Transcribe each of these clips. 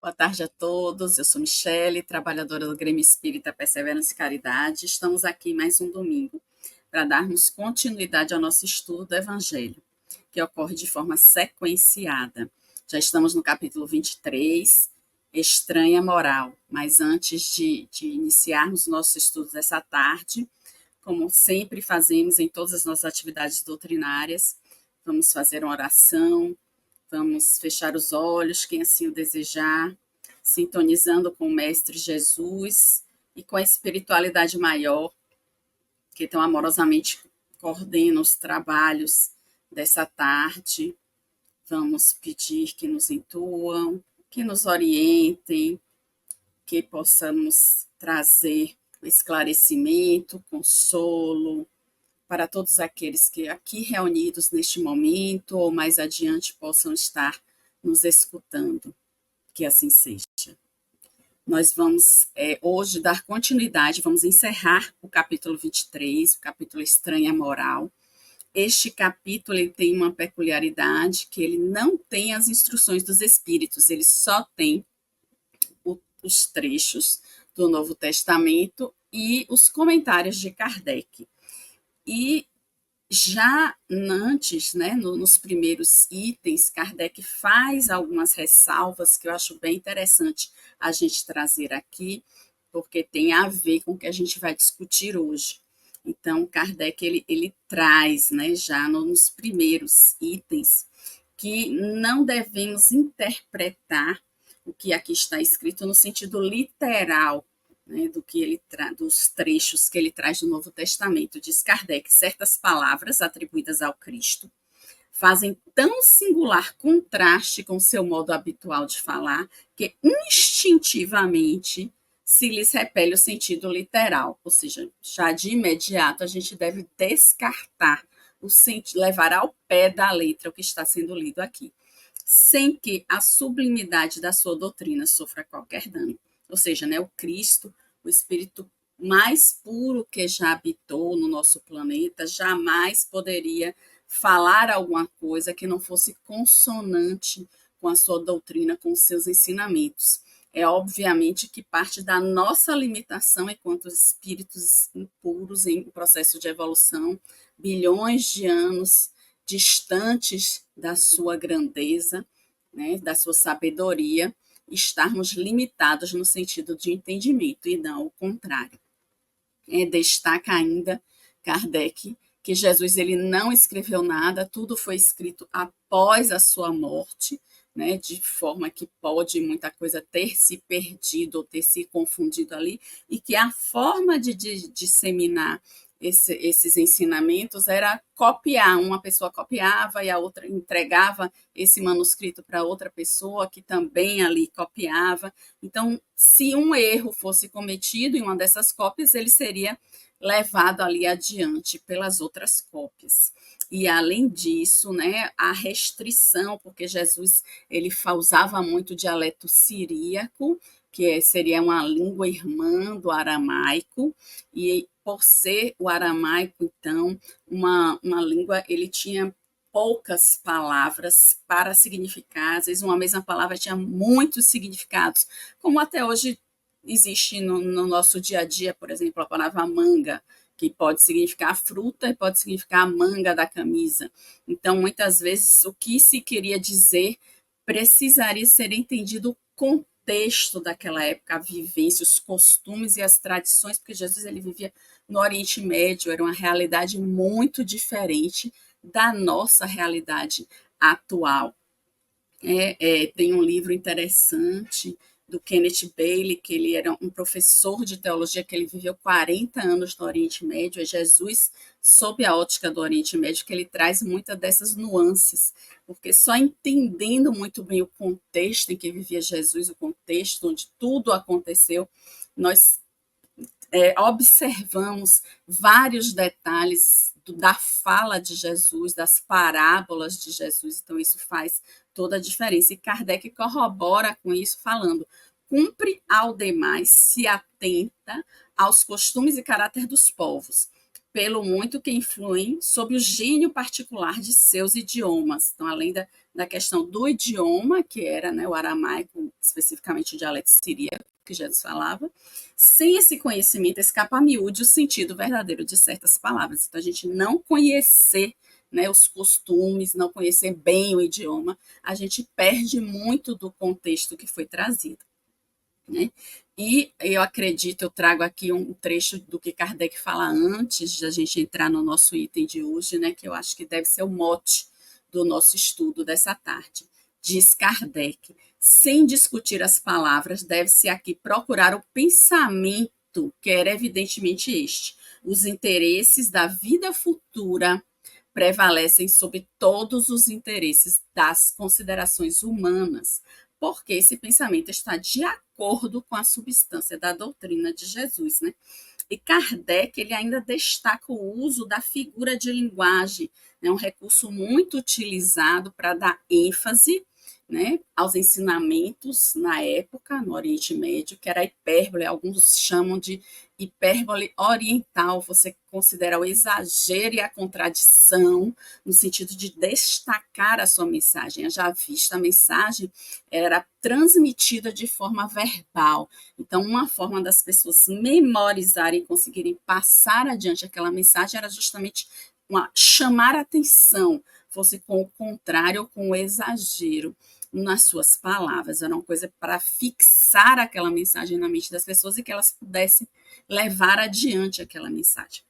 Boa tarde a todos. Eu sou Michele, trabalhadora do Grêmio Espírita Perseverança e Caridade. Estamos aqui mais um domingo para darmos continuidade ao nosso estudo do Evangelho, que ocorre de forma sequenciada. Já estamos no capítulo 23, Estranha Moral. Mas antes de iniciarmos nossos estudos dessa tarde, como sempre fazemos em todas as nossas atividades doutrinárias, vamos fazer uma oração. Vamos fechar os olhos, quem assim o desejar, sintonizando com o Mestre Jesus e com a espiritualidade maior, que tão amorosamente coordena os trabalhos dessa tarde. Vamos pedir que nos intuam, que nos orientem, que possamos trazer esclarecimento, consolo, para todos aqueles que aqui reunidos neste momento ou mais adiante possam estar nos escutando, que assim seja. Nós vamos hoje dar continuidade, vamos encerrar o capítulo 23, o capítulo Estranha Moral. Este capítulo ele tem uma peculiaridade que ele não tem as instruções dos Espíritos, ele só tem os trechos do Novo Testamento e os comentários de Kardec. E já antes, nos primeiros itens, Kardec faz algumas ressalvas que eu acho bem interessante a gente trazer aqui, porque tem a ver com o que a gente vai discutir hoje. Então, Kardec ele traz, já nos primeiros itens, que não devemos interpretar o que aqui está escrito no sentido literal, do que ele dos trechos que ele traz do Novo Testamento. Diz Kardec: certas palavras atribuídas ao Cristo fazem tão singular contraste com seu modo habitual de falar que instintivamente se lhes repele o sentido literal, ou seja, já de imediato a gente deve descartar o sentido, levar ao pé da letra o que está sendo lido aqui, sem que a sublimidade da sua doutrina sofra qualquer dano. Ou seja, o Cristo, o Espírito mais puro que já habitou no nosso planeta, jamais poderia falar alguma coisa que não fosse consonante com a sua doutrina, com os seus ensinamentos. É obviamente que parte da nossa limitação enquanto espíritos impuros em processo de evolução, bilhões de anos distantes da sua grandeza, da sua sabedoria, estarmos limitados no sentido de entendimento e não o contrário. Destaca ainda Kardec que Jesus ele não escreveu nada, tudo foi escrito após a sua morte, de forma que pode muita coisa ter se perdido ou ter se confundido ali, e que a forma de disseminar esses ensinamentos era copiar, uma pessoa copiava e a outra entregava esse manuscrito para outra pessoa que também ali copiava. Então, se um erro fosse cometido em uma dessas cópias, ele seria levado ali adiante pelas outras cópias. E além disso, a restrição, porque Jesus ele usava muito dialeto siríaco, que seria uma língua irmã do aramaico, e por ser o aramaico, então, uma língua, ele tinha poucas palavras para significar, às vezes uma mesma palavra tinha muitos significados, como até hoje existe no nosso dia a dia, por exemplo, a palavra manga, que pode significar fruta e pode significar a manga da camisa. Então, muitas vezes, o que se queria dizer precisaria ser entendido o contexto daquela época, a vivência, os costumes e as tradições, porque Jesus ele vivia no Oriente Médio, era uma realidade muito diferente da nossa realidade atual. Tem um livro interessante do Kenneth Bailey, que ele era um professor de teologia, que ele viveu 40 anos no Oriente Médio, é Jesus sob a ótica do Oriente Médio, que ele traz muitas dessas nuances, porque só entendendo muito bem o contexto em que vivia Jesus, o contexto onde tudo aconteceu, nós observamos vários detalhes da fala de Jesus, das parábolas de Jesus, então isso faz toda a diferença. E Kardec corrobora com isso, falando: cumpre ao demais, se atenta aos costumes e caráter dos povos, pelo muito que influem sobre o gênio particular de seus idiomas. Então, além da questão do idioma, que era, né, o aramaico, especificamente o dialeto siríaco, que Jesus falava, sem esse conhecimento escapa a miúde o sentido verdadeiro de certas palavras. Então, a gente não conhecer, né, os costumes, não conhecer bem o idioma, a gente perde muito do contexto que foi trazido. Né? E eu acredito, eu trago aqui um trecho do que Kardec fala antes de a gente entrar no nosso item de hoje, né, que eu acho que deve ser o mote do nosso estudo dessa tarde. Diz Kardec: sem discutir as palavras, deve-se aqui procurar o pensamento, que era evidentemente este. Os interesses da vida futura prevalecem sobre todos os interesses das considerações humanas, porque esse pensamento está de acordo com a substância da doutrina de Jesus, né? E Kardec, ele ainda destaca o uso da figura de linguagem, né, um recurso muito utilizado para dar ênfase, né, aos ensinamentos na época, no Oriente Médio, que era a hipérbole, alguns chamam de hipérbole oriental, você considera o exagero e a contradição, no sentido de destacar a sua mensagem. Já vista, a mensagem era transmitida de forma verbal. Então, uma forma das pessoas memorizarem e conseguirem passar adiante aquela mensagem era justamente chamar a atenção, fosse com o contrário ou com o exagero nas suas palavras. Era uma coisa para fixar aquela mensagem na mente das pessoas e que elas pudessem levar adiante aquela mensagem.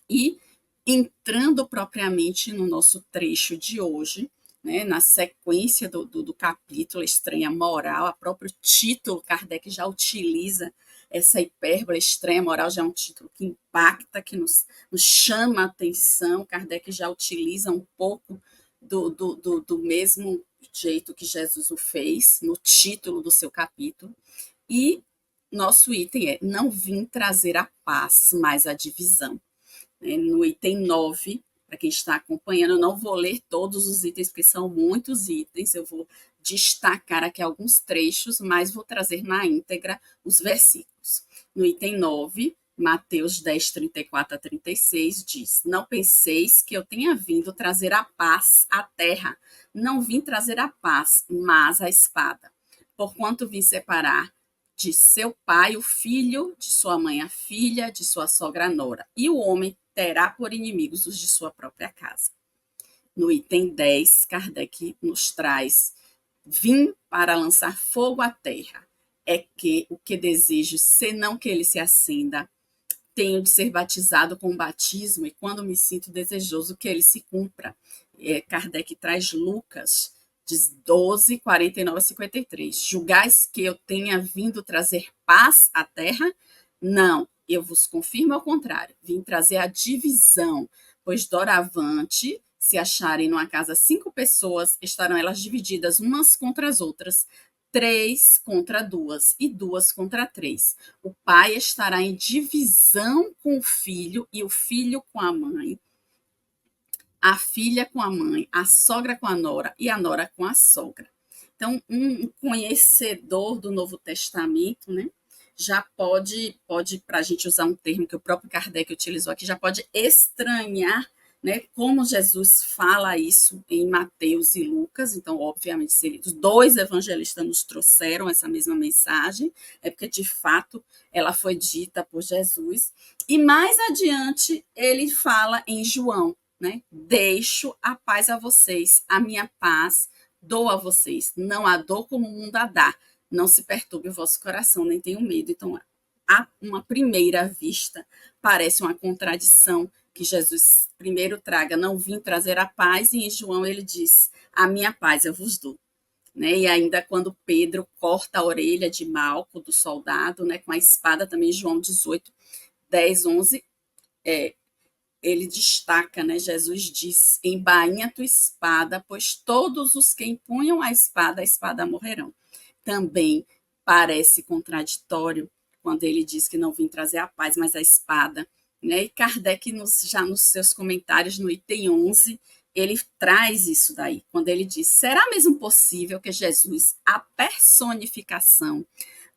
E entrando propriamente no nosso trecho de hoje, né, na sequência do capítulo Estranha Moral, a próprio título, Kardec já utiliza essa hipérbole. Estranha Moral já é um título que impacta, que nos chama a atenção. Kardec já utiliza um pouco do mesmo jeito que Jesus o fez no título do seu capítulo. E nosso item é: não vim trazer a paz, mas a divisão. No item 9, para quem está acompanhando, eu não vou ler todos os itens, porque são muitos itens, eu vou destacar aqui alguns trechos, mas vou trazer na íntegra os versículos. No item 9, Mateus 10, 34 a 36, diz: não penseis que eu tenha vindo trazer a paz à terra. Não vim trazer a paz, mas a espada. Porquanto vim separar de seu pai o filho, de sua mãe a filha, de sua sogra a nora. E o homem terá por inimigos os de sua própria casa. No item 10, Kardec nos traz: vim para lançar fogo à terra. É que o que desejo, senão que ele se acenda, tenho de ser batizado com o batismo, e quando me sinto desejoso que ele se cumpra. Kardec traz Lucas 12, 49 a 53. Julgais que eu tenha vindo trazer paz à terra? Não, eu vos confirmo ao contrário. Vim trazer a divisão, pois doravante, se acharem numa casa 5 pessoas, estarão elas divididas umas contra as outras, 3 contra 2 e 2 contra 3. O pai estará em divisão com o filho e o filho com a mãe, a filha com a mãe, a sogra com a nora e a nora com a sogra. Então, um conhecedor do Novo Testamento, né, já pode para a gente usar um termo que o próprio Kardec utilizou aqui, já pode estranhar, né, como Jesus fala isso em Mateus e Lucas. Então, obviamente, se os dois evangelistas nos trouxeram essa mesma mensagem, é porque, de fato, ela foi dita por Jesus. E mais adiante, ele fala em João, né, deixo a paz a vocês, a minha paz dou a vocês, não a dou como o mundo a dá. Não se perturbe o vosso coração, nem tenham medo. Então, a uma primeira vista, parece uma contradição que Jesus primeiro traga: não vim trazer a paz, e em João ele diz: a minha paz eu vos dou. Né? E ainda quando Pedro corta a orelha de Malco, do soldado, né, com a espada, também João 18, 10, 11, ele destaca, né? Jesus diz: embainha tua espada, pois todos os que empunham a espada morrerão. Também parece contraditório quando ele diz que não vim trazer a paz, mas a espada. Né? E Kardec, já nos seus comentários, no item 11, ele traz isso daí, quando ele diz: será mesmo possível que Jesus, a personificação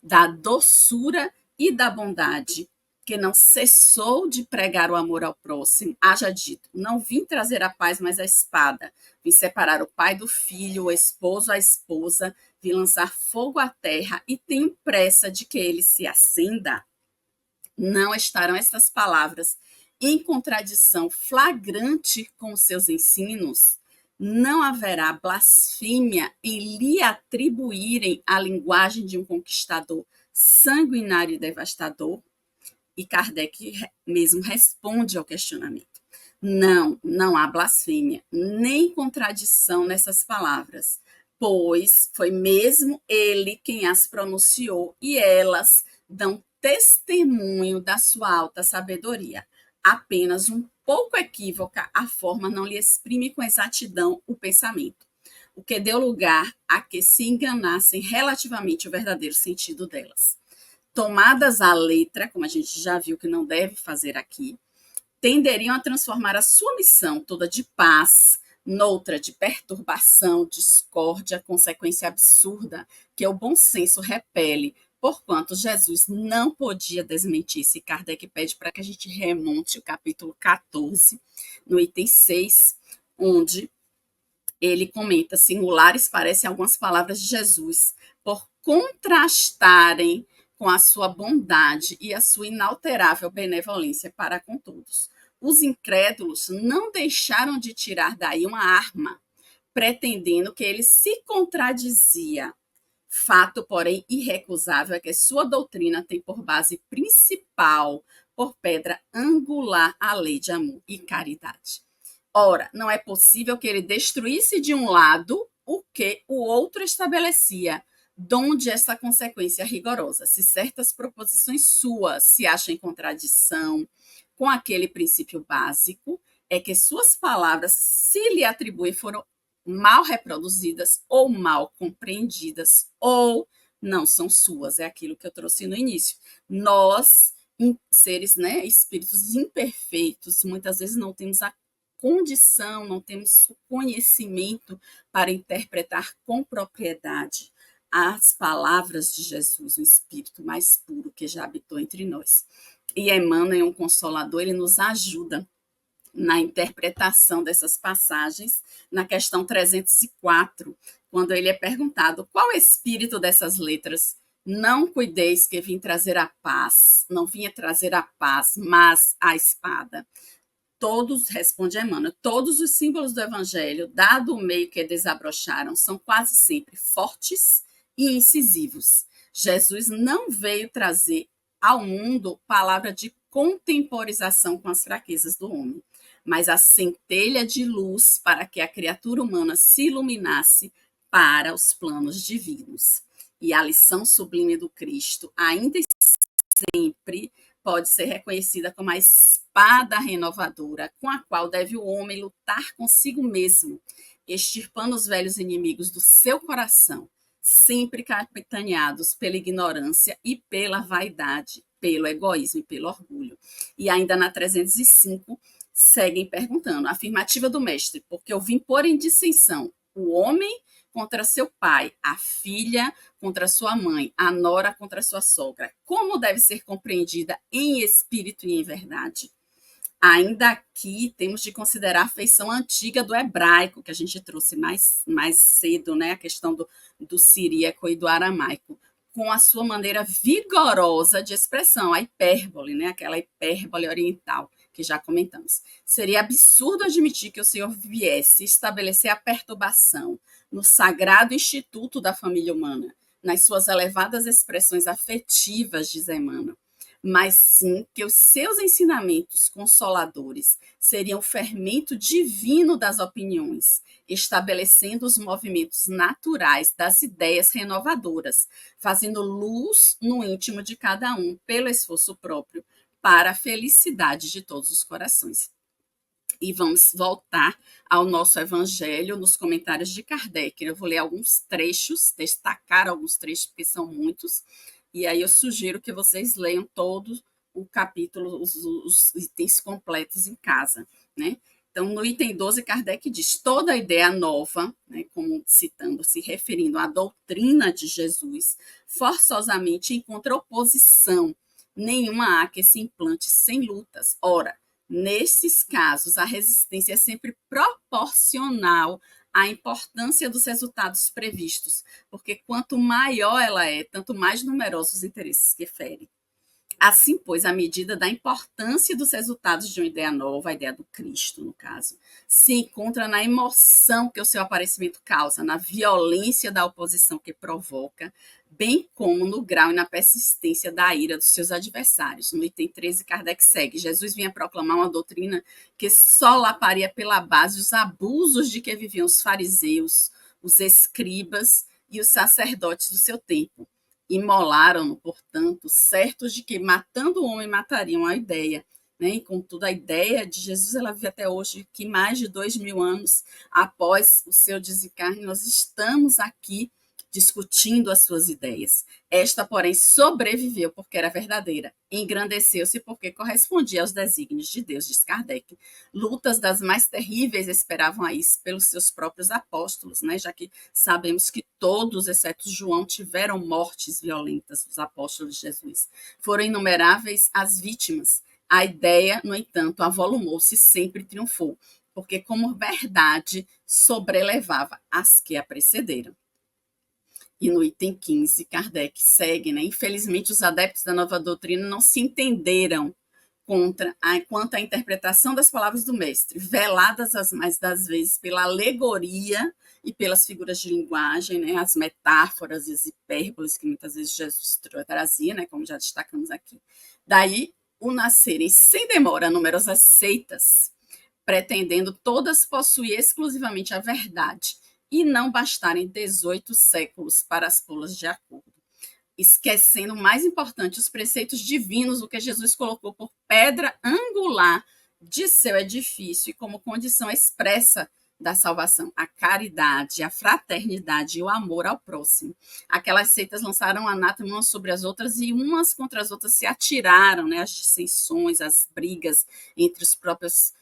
da doçura e da bondade, que não cessou de pregar o amor ao próximo, haja dito: não vim trazer a paz, mas a espada. Vim separar o pai do filho, o esposo a esposa, vim lançar fogo à terra e tenho pressa de que ele se acenda. Não estarão estas palavras em contradição flagrante com os seus ensinos? Não haverá blasfêmia em lhe atribuírem a linguagem de um conquistador sanguinário e devastador? E Kardec mesmo responde ao questionamento. Não, não há blasfêmia, nem contradição nessas palavras, pois foi mesmo ele quem as pronunciou e elas dão testemunho da sua alta sabedoria. Apenas um pouco equívoca, a forma não lhe exprime com exatidão o pensamento, o que deu lugar a que se enganassem relativamente o verdadeiro sentido delas. Tomadas à letra, como a gente já viu que não deve fazer aqui, tenderiam a transformar a sua missão toda de paz noutra de perturbação, discórdia, consequência absurda que o bom senso repele, porquanto Jesus não podia desmentir-se. Kardec pede para que a gente remonte o capítulo 14, no item 6, onde ele comenta: singulares parecem algumas palavras de Jesus, por contrastarem com a sua bondade e a sua inalterável benevolência para com todos. Os incrédulos não deixaram de tirar daí uma arma, pretendendo que ele se contradizia. Fato, porém, irrecusável é que sua doutrina tem por base principal, por pedra angular, a lei de amor e caridade. Ora, não é possível que ele destruísse de um lado o que o outro estabelecia, donde essa consequência rigorosa, se certas proposições suas se acham em contradição com aquele princípio básico, é que suas palavras, se lhe atribuem, foram mal reproduzidas ou mal compreendidas, ou não são suas, é aquilo que eu trouxe no início. Nós, seres, né, espíritos imperfeitos, muitas vezes não temos a condição, não temos o conhecimento para interpretar com propriedade as palavras de Jesus, o Espírito mais puro que já habitou entre nós. E Emmanuel é um consolador, ele nos ajuda na interpretação dessas passagens, na questão 304, quando ele é perguntado: qual é o espírito dessas letras? Não cuideis que vim trazer a paz, não vinha trazer a paz, mas a espada. Todos, responde Emmanuel, todos os símbolos do evangelho, dado o meio que desabrocharam, são quase sempre fortes e incisivos. Jesus não veio trazer ao mundo palavra de contemporização com as fraquezas do homem, mas a centelha de luz para que a criatura humana se iluminasse para os planos divinos. E a lição sublime do Cristo, ainda sempre, pode ser reconhecida como a espada renovadora com a qual deve o homem lutar consigo mesmo, extirpando os velhos inimigos do seu coração, sempre capitaneados pela ignorância e pela vaidade, pelo egoísmo e pelo orgulho. E ainda na 305, seguem perguntando: a afirmativa do mestre, porque eu vim pôr em dissensão o homem contra seu pai, a filha contra sua mãe, a nora contra sua sogra. Como deve ser compreendida em espírito e em verdade? Ainda aqui temos de considerar a feição antiga do hebraico, que a gente trouxe mais cedo, né? A questão do siríaco e do aramaico, com a sua maneira vigorosa de expressão, a hipérbole, né? Aquela hipérbole oriental que já comentamos. Seria absurdo admitir que o Senhor viesse estabelecer a perturbação no sagrado instituto da família humana, nas suas elevadas expressões afetivas, diz Emmanuel, mas sim que os seus ensinamentos consoladores seriam o fermento divino das opiniões, estabelecendo os movimentos naturais das ideias renovadoras, fazendo luz no íntimo de cada um, pelo esforço próprio, para a felicidade de todos os corações. E vamos voltar ao nosso evangelho nos comentários de Kardec. Eu vou ler alguns trechos, destacar alguns trechos, porque são muitos, e aí eu sugiro que vocês leiam todo o capítulo, os itens completos em casa, né? Então, no item 12, Kardec diz: toda ideia nova, né, como citando, se referindo à doutrina de Jesus, forçosamente encontra oposição nenhuma há que se implante sem lutas. Ora, nesses casos, a resistência é sempre proporcional à importância dos resultados previstos, porque quanto maior ela é, tanto mais numerosos os interesses que fere. Assim, pois, à medida da importância dos resultados de uma ideia nova, a ideia do Cristo, no caso, se encontra na emoção que o seu aparecimento causa, na violência da oposição que provoca, bem como no grau e na persistência da ira dos seus adversários. No item 13, Kardec segue: Jesus vinha proclamar uma doutrina que solaparia pela base os abusos de que viviam os fariseus, os escribas e os sacerdotes do seu tempo. Imolaram-no, portanto, certos de que matando o homem matariam a ideia. Né? E, contudo, a ideia de Jesus ela vive até hoje, que mais de 2000 anos após o seu desencarne, nós estamos aqui discutindo as suas ideias. Esta, porém, sobreviveu porque era verdadeira, engrandeceu-se porque correspondia aos desígnios de Deus, diz Kardec. Lutas das mais terríveis esperavam a isso pelos seus próprios apóstolos, né? Já que sabemos que todos, exceto João, tiveram mortes violentas, os apóstolos de Jesus. Foram inumeráveis as vítimas. A ideia, no entanto, avolumou-se e sempre triunfou, porque como verdade sobrelevava as que a precederam. E no item 15, Kardec segue, né? Infelizmente, os adeptos da nova doutrina não se entenderam quanto à interpretação das palavras do mestre, veladas as mais das vezes pela alegoria e pelas figuras de linguagem, né? As metáforas e as hipérboles que muitas vezes Jesus trazia, né? Como já destacamos aqui. Daí, o nascerem sem demora numerosas seitas, pretendendo todas possuir exclusivamente a verdade, e não bastarem 18 séculos para as pô-las de acordo, esquecendo o mais importante, os preceitos divinos, o que Jesus colocou por pedra angular de seu edifício e como condição expressa da salvação, a caridade, a fraternidade e o amor ao próximo. Aquelas seitas lançaram anátema umas sobre as outras e umas contra as outras se atiraram, né, as dissensões, as brigas entre os próprios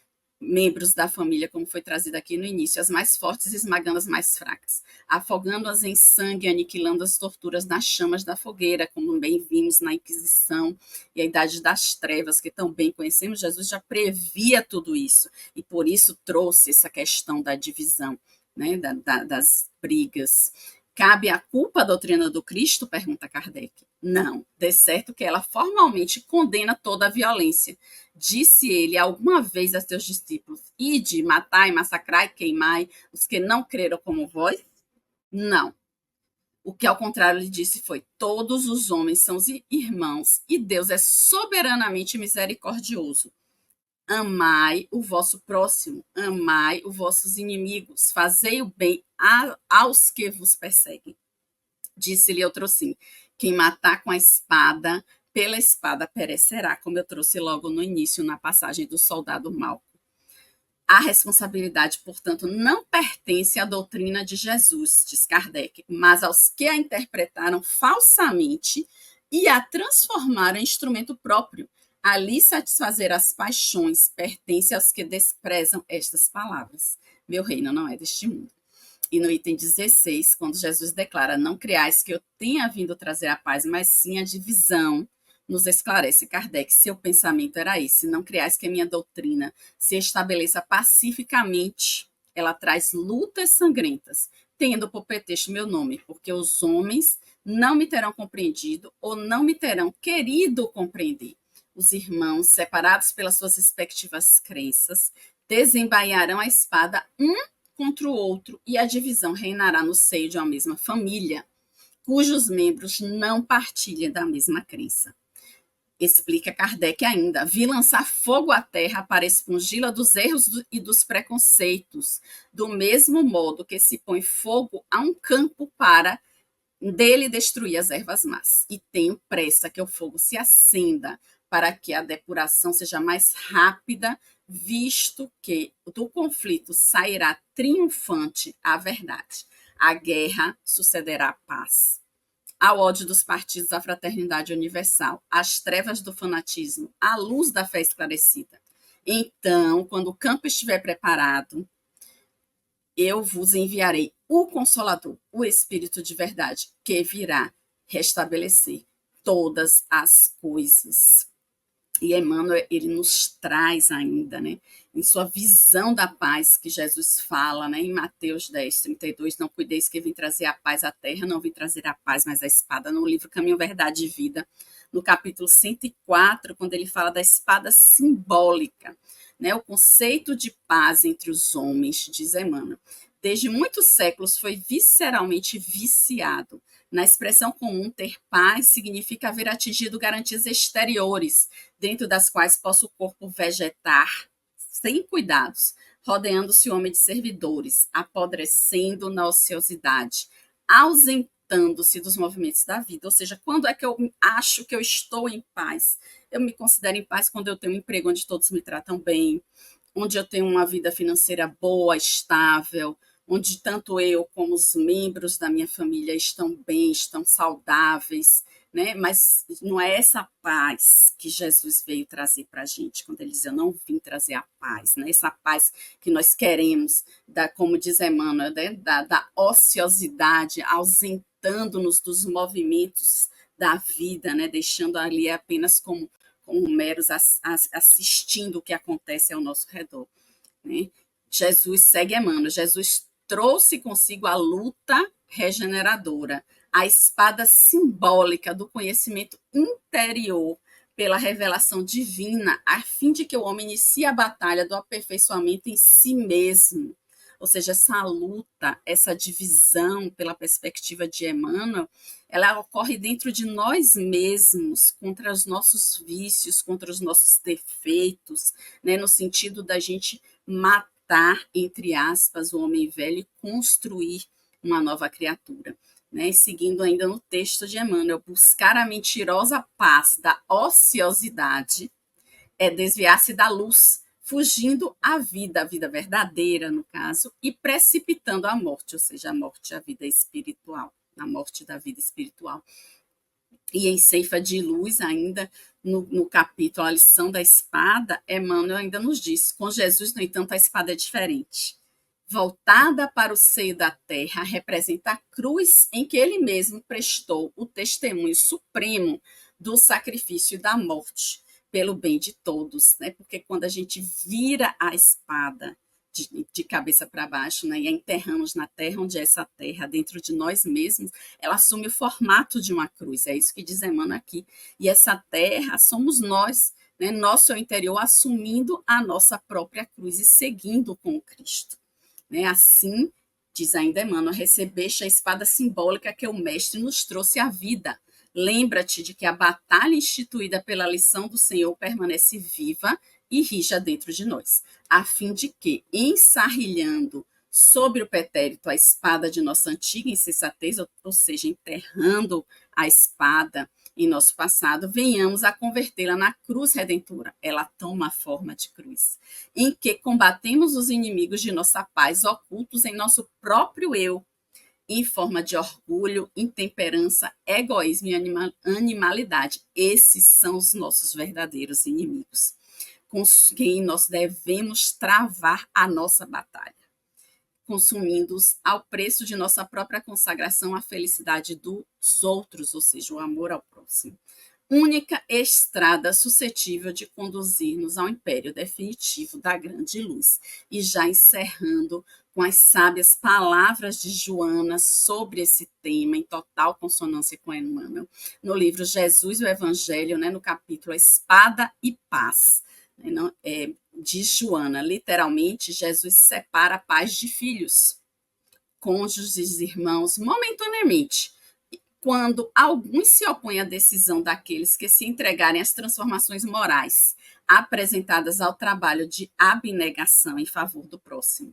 membros da família, como foi trazido aqui no início, as mais fortes esmagando as mais fracas, afogando-as em sangue, aniquilando as torturas nas chamas da fogueira, como bem vimos na Inquisição e a Idade das Trevas, que tão bem conhecemos. Jesus já previa tudo isso, e por isso trouxe essa questão da divisão, né, das brigas. Cabe a culpa à doutrina do Cristo? Pergunta Kardec. Não, de certo que ela formalmente condena toda a violência. Disse ele alguma vez a seus discípulos: ide, matai, massacrai, queimai os que não creram como vós? Não. O que, ao contrário, lhe disse foi: todos os homens são irmãos e Deus é soberanamente misericordioso. Amai o vosso próximo, amai os vossos inimigos, fazei o bem aos que vos perseguem. Disse-lhe outro sim: quem matar com a espada, pela espada perecerá, como eu trouxe logo no início, na passagem do soldado Malco. A responsabilidade, portanto, não pertence à doutrina de Jesus, diz Kardec, mas aos que a interpretaram falsamente e a transformaram em instrumento próprio. Ali satisfazer as paixões pertence aos que desprezam estas palavras. Meu reino não é deste mundo. E no item 16, quando Jesus declara: não creais que eu tenha vindo trazer a paz, mas sim a divisão, nos esclarece Kardec, seu pensamento era esse: não creais que a minha doutrina se estabeleça pacificamente. Ela traz lutas sangrentas, tendo por pretexto meu nome, porque os homens não me terão compreendido ou não me terão querido compreender. Os irmãos, separados pelas suas respectivas crenças, desembainharão a espada um contra o outro, e a divisão reinará no seio de uma mesma família, cujos membros não partilham da mesma crença. Explica Kardec ainda: vi lançar fogo à terra para expungi-la dos erros e dos preconceitos, do mesmo modo que se põe fogo a um campo para dele destruir as ervas más. E tenho pressa que o fogo se acenda, para que a depuração seja mais rápida, visto que do conflito sairá triunfante a verdade. A guerra sucederá a paz. Ao ódio dos partidos, a fraternidade universal, às trevas do fanatismo, à luz da fé esclarecida. Então, quando o campo estiver preparado, eu vos enviarei o Consolador, o Espírito de verdade, que virá restabelecer todas as coisas. E Emmanuel, ele nos traz ainda, né, em sua visão da paz que Jesus fala, né, em Mateus 10:32, não cuideis que vim trazer a paz à terra, não vim trazer a paz, mas a espada, no livro Caminho, Verdade e Vida, no capítulo 104, quando ele fala da espada simbólica, né, o conceito de paz entre os homens, diz Emmanuel, desde muitos séculos foi visceralmente viciado. Na expressão comum, ter paz significa haver atingido garantias exteriores, dentro das quais possa o corpo vegetar sem cuidados, rodeando-se o homem de servidores, apodrecendo na ociosidade, ausentando-se dos movimentos da vida. Ou seja, quando é que eu acho que eu estou em paz? Eu me considero em paz quando eu tenho um emprego onde todos me tratam bem, onde eu tenho uma vida financeira boa, estável, onde tanto eu como os membros da minha família estão bem, estão saudáveis, né? Mas não é essa paz que Jesus veio trazer para a gente, quando ele diz, eu não vim trazer a paz, né? Essa paz que nós queremos, como diz Emmanuel, né? da ociosidade, ausentando-nos dos movimentos da vida, né? Deixando ali apenas como meros assistindo o que acontece ao nosso redor, né? Jesus segue Emmanuel, Jesus trouxe consigo a luta regeneradora, a espada simbólica do conhecimento interior pela revelação divina, a fim de que o homem inicie a batalha do aperfeiçoamento em si mesmo. Ou seja, essa luta, essa divisão pela perspectiva de Emmanuel, ela ocorre dentro de nós mesmos, contra os nossos vícios, contra os nossos defeitos, né, no sentido da gente matar, entre aspas, o homem velho e construir uma nova criatura. Né? E seguindo ainda no texto de Emmanuel, buscar a mentirosa paz da ociosidade é desviar-se da luz, fugindo a vida verdadeira, no caso, e precipitando a morte, ou seja, a morte da vida espiritual, a morte da vida espiritual. E em Ceifa de Luz, ainda no capítulo A Lição da Espada, Emmanuel ainda nos diz, com Jesus, no entanto, a espada é diferente. Voltada para o seio da terra, representa a cruz em que ele mesmo prestou o testemunho supremo do sacrifício e da morte, pelo bem de todos, né? Porque quando a gente vira a espada de cabeça para baixo, né, e a enterramos na terra, onde é essa terra, dentro de nós mesmos, ela assume o formato de uma cruz, é isso que diz Emmanuel aqui. E essa terra somos nós, né, nosso interior assumindo a nossa própria cruz e seguindo com o Cristo. Né? Assim, diz ainda Emmanuel, recebeste a espada simbólica que o Mestre nos trouxe à vida. Lembra-te de que a batalha instituída pela lição do Senhor permanece viva e rija dentro de nós, a fim de que, ensarrilhando sobre o pretérito a espada de nossa antiga insensatez, ou seja, enterrando a espada em nosso passado, venhamos a convertê-la na cruz redentora. Ela toma a forma de cruz, em que combatemos os inimigos de nossa paz ocultos em nosso próprio eu, em forma de orgulho, intemperança, egoísmo e animalidade. Esses são os nossos verdadeiros inimigos, com quem nós devemos travar a nossa batalha, consumindo-os ao preço de nossa própria consagração à felicidade dos outros, ou seja, o amor ao próximo. Única estrada suscetível de conduzir-nos ao império definitivo da grande luz. E já encerrando com as sábias palavras de Joana sobre esse tema, em total consonância com Emmanuel, no livro Jesus e o Evangelho, né, no capítulo Espada e Paz, de Joana, literalmente, Jesus separa pais de filhos, cônjuges, irmãos, momentaneamente, quando alguns se opõem à decisão daqueles que se entregarem às transformações morais apresentadas ao trabalho de abnegação em favor do próximo,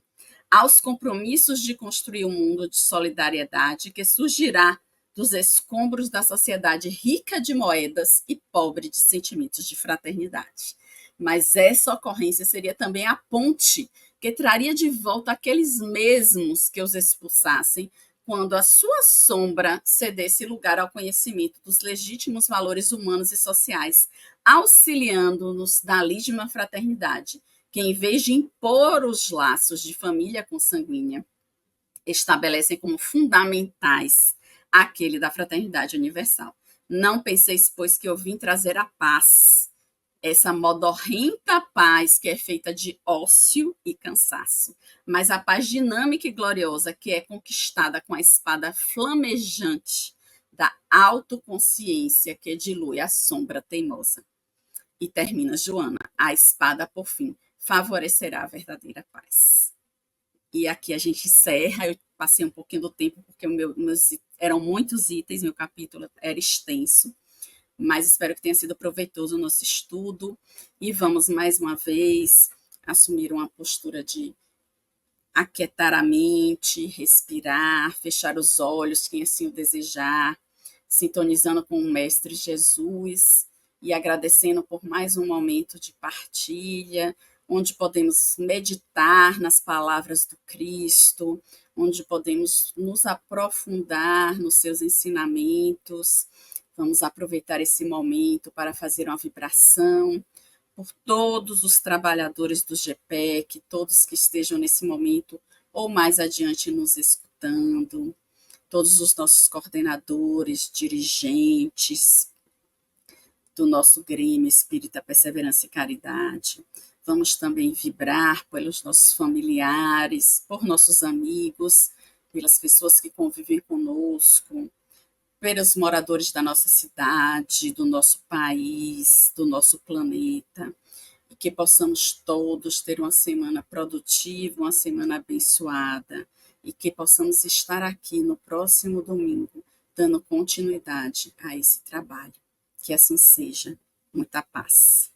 aos compromissos de construir um mundo de solidariedade que surgirá dos escombros da sociedade rica de moedas e pobre de sentimentos de fraternidade. Mas essa ocorrência seria também a ponte que traria de volta aqueles mesmos que os expulsassem, quando a sua sombra cedesse lugar ao conhecimento dos legítimos valores humanos e sociais, auxiliando-nos da legítima fraternidade, que, em vez de impor os laços de família consanguínea, estabelecem como fundamentais aquele da fraternidade universal. Não penseis, pois, que eu vim trazer a paz, essa modorrenta paz que é feita de ócio e cansaço, mas a paz dinâmica e gloriosa que é conquistada com a espada flamejante da autoconsciência que dilui a sombra teimosa. E termina Joana, a espada, por fim, favorecerá a verdadeira paz. E aqui a gente encerra, eu passei um pouquinho do tempo, porque eram muitos itens, meu capítulo era extenso, mas espero que tenha sido proveitoso o nosso estudo. E vamos mais uma vez assumir uma postura de aquietar a mente, respirar, fechar os olhos, quem assim o desejar, sintonizando com o Mestre Jesus e agradecendo por mais um momento de partilha, onde podemos meditar nas palavras do Cristo, onde podemos nos aprofundar nos seus ensinamentos. Vamos aproveitar esse momento para fazer uma vibração por todos os trabalhadores do GPEC, todos que estejam nesse momento ou mais adiante nos escutando, todos os nossos coordenadores, dirigentes do nosso Grêmio Espírita Perseverança e Caridade. Vamos também vibrar pelos nossos familiares, por nossos amigos, pelas pessoas que convivem conosco, pelos moradores da nossa cidade, do nosso país, do nosso planeta, e que possamos todos ter uma semana produtiva, uma semana abençoada, e que possamos estar aqui no próximo domingo, dando continuidade a esse trabalho. Que assim seja. Muita paz.